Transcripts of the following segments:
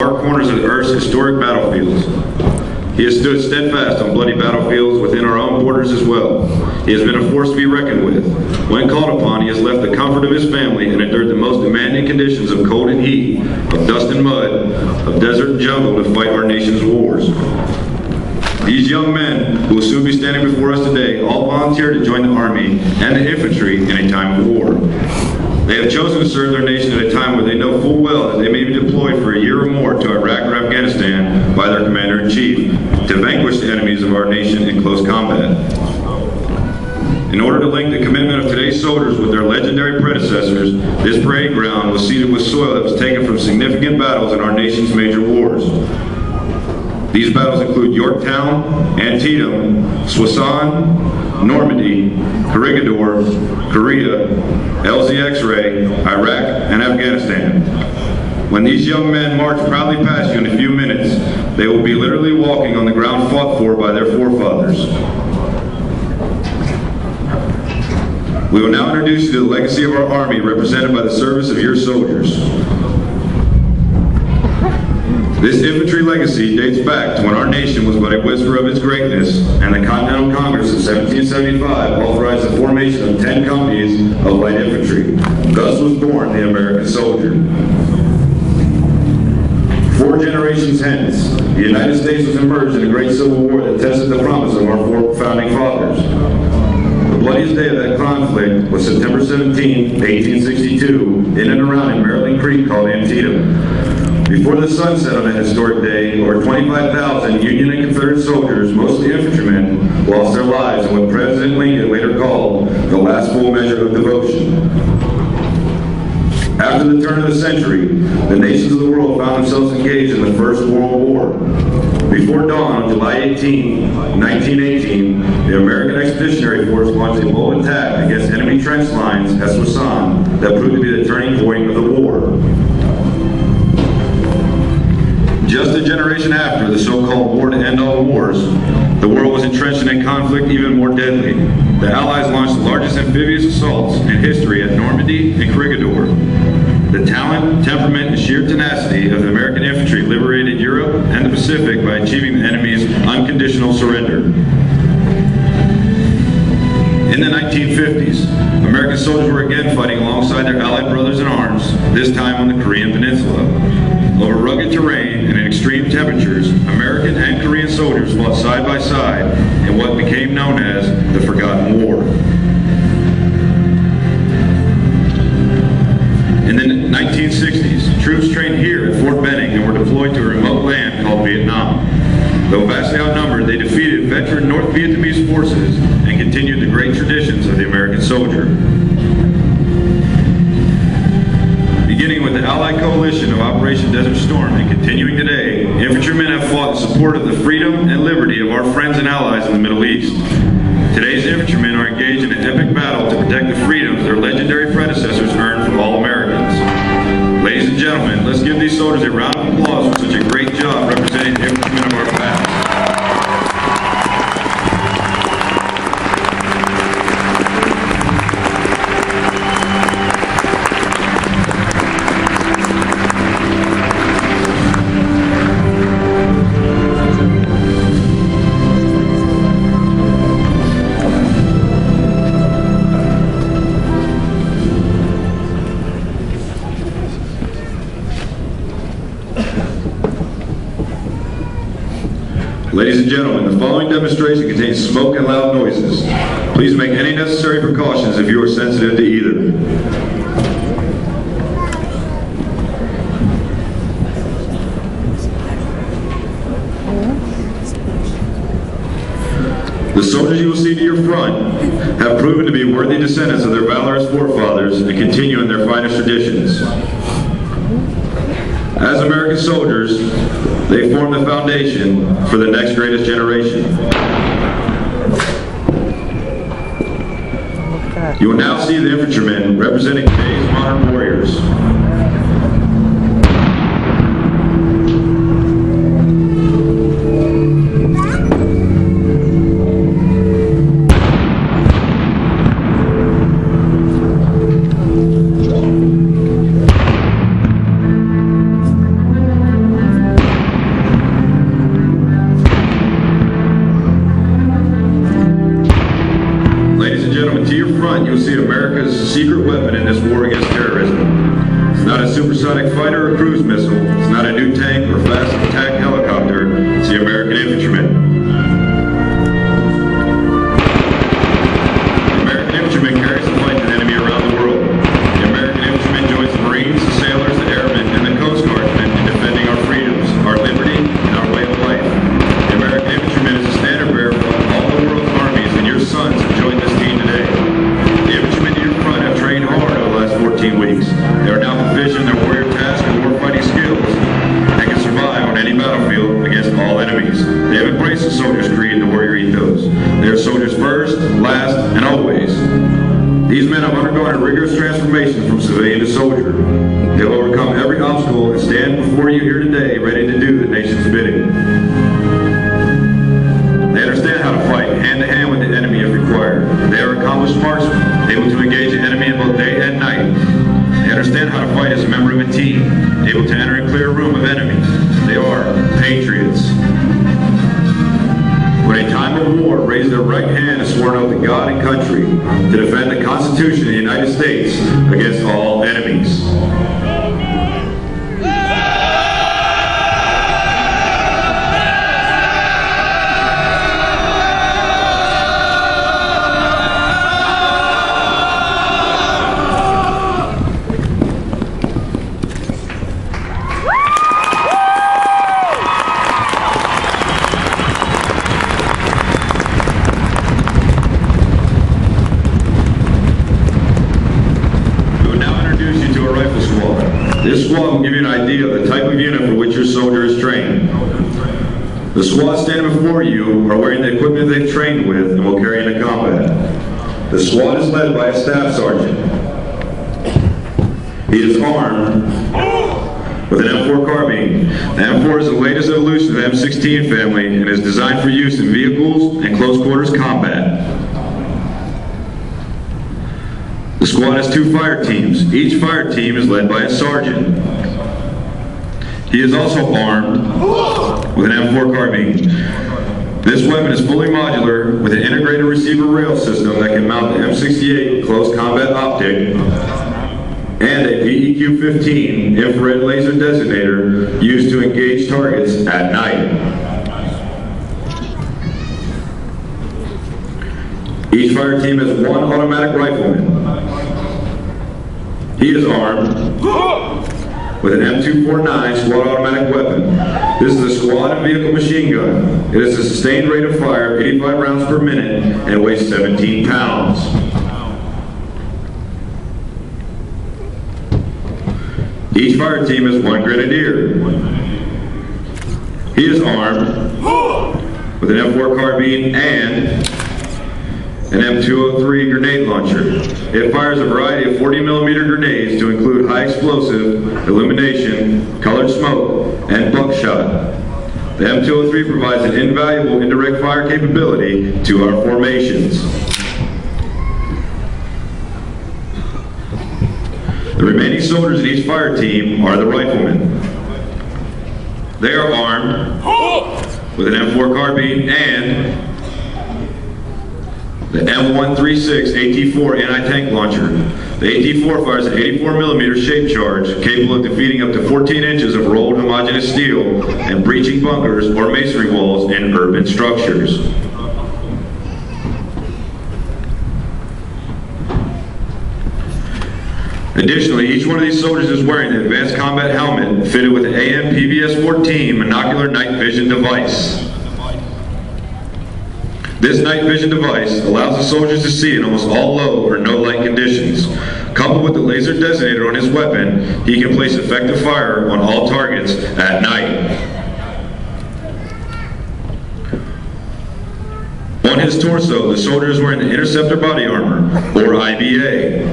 dark corners of the Earth's historic battlefields. He has stood steadfast on bloody battlefields within our own borders as well. He has been a force to be reckoned with. When called upon, he has left the comfort of his family and endured the most demanding conditions of cold and heat, of dust and mud, of desert and jungle to fight our nation's wars. These young men, who will soon be standing before us today, all volunteered to join the Army and the infantry in a time of war. They have chosen to serve their nation at a time where they know full well that they may be deployed for a year or more to Iraq or Afghanistan by their Commander-in-Chief to vanquish the enemies of our nation in close combat. In order to link the commitment of today's soldiers with their legendary predecessors, this parade ground was seeded with soil that was taken from significant battles in our nation's major wars. These battles include Yorktown, Antietam, Soissons, Normandy, Corregidor, Korea, LZX-Ray, Iraq, and Afghanistan. When these young men march proudly past you in a few minutes, they will be literally walking on the ground fought for by their forefathers. We will now introduce you to the legacy of our Army represented by the service of your soldiers. This infantry legacy dates back to when our nation was but a whisper of its greatness, and the Continental Congress of 1775 authorized the formation of 10 companies of light infantry. Thus was born the American soldier. 4 generations hence, the United States was immersed in a great civil war that tested the promise of our 4 founding fathers. The bloodiest day of that conflict was September 17, 1862, in and around a Maryland creek called Antietam. Before the sun set on that historic day, over 25,000 Union and Confederate soldiers, mostly infantrymen, lost their lives in what President Lincoln later called the last full measure of devotion. After the turn of the century, the nations of the world found themselves engaged in the First World War. Before dawn on July 18, 1918, the American Expeditionary Force launched a bold attack against enemy trench lines at Soissons that proved to be the turning point of the war. Just a generation after the so-called war to end all wars, the world was entrenched in a conflict even more deadly. The Allies launched the largest amphibious assaults in history at Normandy and Corregidor. The talent, temperament, and sheer tenacity of the American infantry liberated Europe and the Pacific by achieving the enemy's unconditional surrender. In the 1950s, American soldiers were again fighting alongside their Allied brothers in arms, this time on the Korean Peninsula. Over rugged terrain and in extreme temperatures, American and Korean soldiers fought side by side in what became known as the Forgotten War. In the 1960s, troops trained here at Fort Benning and were deployed to a remote land called Vietnam. Though vastly outnumbered, they defeated veteran North Vietnamese forces and continued the great traditions of the American soldier. Beginning with the Allied coalition of Operation Desert Storm and continuing today, infantrymen have fought in support of the freedom and liberty of our friends and allies in the Middle East. Today's infantrymen are engaged in an epic battle to protect the freedoms their legendary predecessors earned for all Americans. Ladies and gentlemen, let's give these soldiers a round of applause for such a great job representing the infantrymen of our past. Ladies and gentlemen, the following demonstration contains smoke and loud noises. Please make any necessary precautions if you are sensitive to either. The soldiers you will see to your front have proven to be worthy descendants of their valorous forefathers and continue in their finest traditions. As American soldiers, they form the foundation for the next greatest generation. You will now see the infantrymen representing today's modern warriors. secret weapon in this war against terrorism. It's not a supersonic fighter or cruise missile. It's not a new tank or fast attack helicopter. It's the American infantryman. The American infantryman carries the fight to the enemy around the world. The American infantryman joins the Marines, the sailors, the airmen, and the Coast Guardsmen in defending our freedoms, our liberty, and our way of life. The American infantryman is a standard bearer for all the world's armies, and your sons have joined this team today. The infantrymen in your front have trained hard over the last 14 weeks. They are now proficient in their warrior tasks and warfighting skills and can survive on any battlefield against all enemies. They have embraced the soldier's creed and the warrior ethos. They are soldiers first, last, and always. These men have undergone a rigorous transformation from civilian to soldier. They will overcome every obstacle and stand before you here today ready to do the nation's bidding. They understand how to fight hand-to-hand with the enemy if required. They are accomplished marksmen, able to engage the enemy in both day and night. They understand how to fight as a member of a team, able to enter and clear a room of enemies. They are patriots. When a time of war, raise their right hand and sworn oath to God and country to defend the Constitution of the United States against all enemies. This squad will give you an idea of the type of unit for which your soldier is trained. The squad standing before you are wearing the equipment they've trained with and will carry into combat. The squad is led by a staff sergeant. He is armed with an M4 carbine. The M4 is the latest evolution of the M16 family and is designed for use in vehicles and close quarters combat. The squad has 2 fire teams. Each fire team is led by a sergeant. He is also armed with an M4 carbine. This weapon is fully modular with an integrated receiver rail system that can mount the M68 close combat optic and a PEQ-15 infrared laser designator used to engage targets at night. Each fire team has 1 automatic rifleman. He is armed with an M249 squad automatic weapon. This is a squad and vehicle machine gun. It has a sustained rate of fire of 85 rounds per minute and weighs 17 pounds. Each fire team has 1 grenadier. He is armed with an M4 carbine and an M203 grenade launcher. It fires a variety of 40mm grenades to include high explosive, illumination, colored smoke, and buckshot. The M203 provides an invaluable indirect fire capability to our formations. The remaining soldiers in each fire team are the riflemen. They are armed with an M4 carbine and the M136 AT-4 anti-tank launcher. The AT-4 fires an 84mm shaped charge capable of defeating up to 14 inches of rolled homogeneous steel and breaching bunkers or masonry walls in urban structures. Additionally, each one of these soldiers is wearing the advanced combat helmet fitted with an AM-PVS-14 monocular night vision device. This night vision device allows the soldiers to see in almost all low or no light conditions. Coupled with the laser designator on his weapon, he can place effective fire on all targets at night. On his torso, the soldier is wearing the Interceptor Body Armor, or IBA.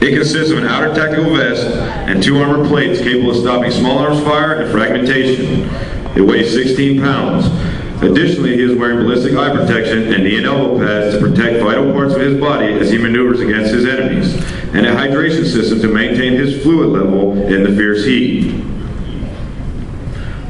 It consists of an outer tactical vest and 2 armor plates capable of stopping small arms fire and fragmentation. It weighs 16 pounds. Additionally, he is wearing ballistic eye protection and knee and elbow pads to protect vital parts of his body as he maneuvers against his enemies, and a hydration system to maintain his fluid level in the fierce heat.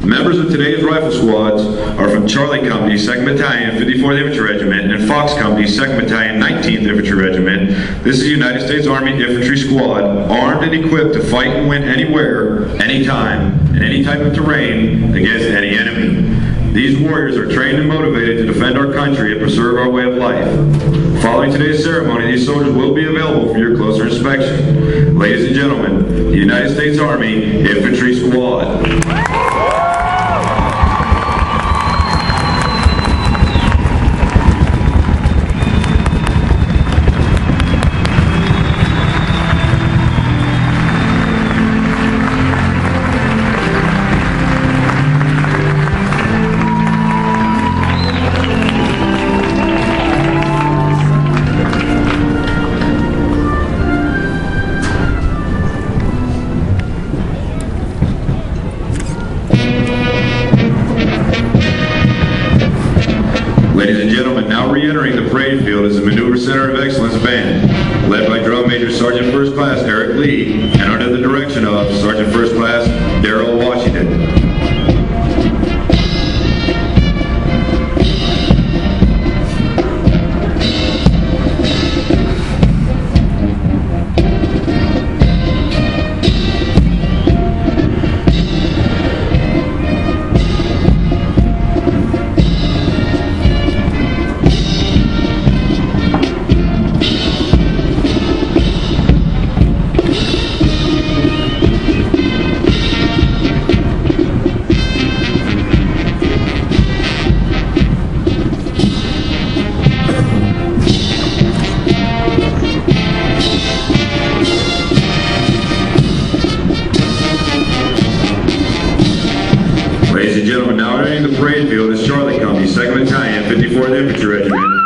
Members of today's rifle squads are from Charlie Company, 2nd Battalion, 54th Infantry Regiment, and Fox Company, 2nd Battalion, 19th Infantry Regiment. This is a United States Army Infantry squad, armed and equipped to fight and win anywhere, anytime, in any type of terrain, against any enemy. These warriors are trained and motivated to defend our country and preserve our way of life. Following today's ceremony, these soldiers will be available for your closer inspection. Ladies and gentlemen, the United States Army Infantry Squad. Ladies and gentlemen, now re-entering the parade field is the Maneuver Center of Excellence Band, led by Drum Major Sergeant First Class Eric Lee, and under the direction of Sergeant First Class Darrell Washington. Ladies and gentlemen, now entering the parade field is Charlie Company, 2nd Battalion, 54th Infantry Regiment.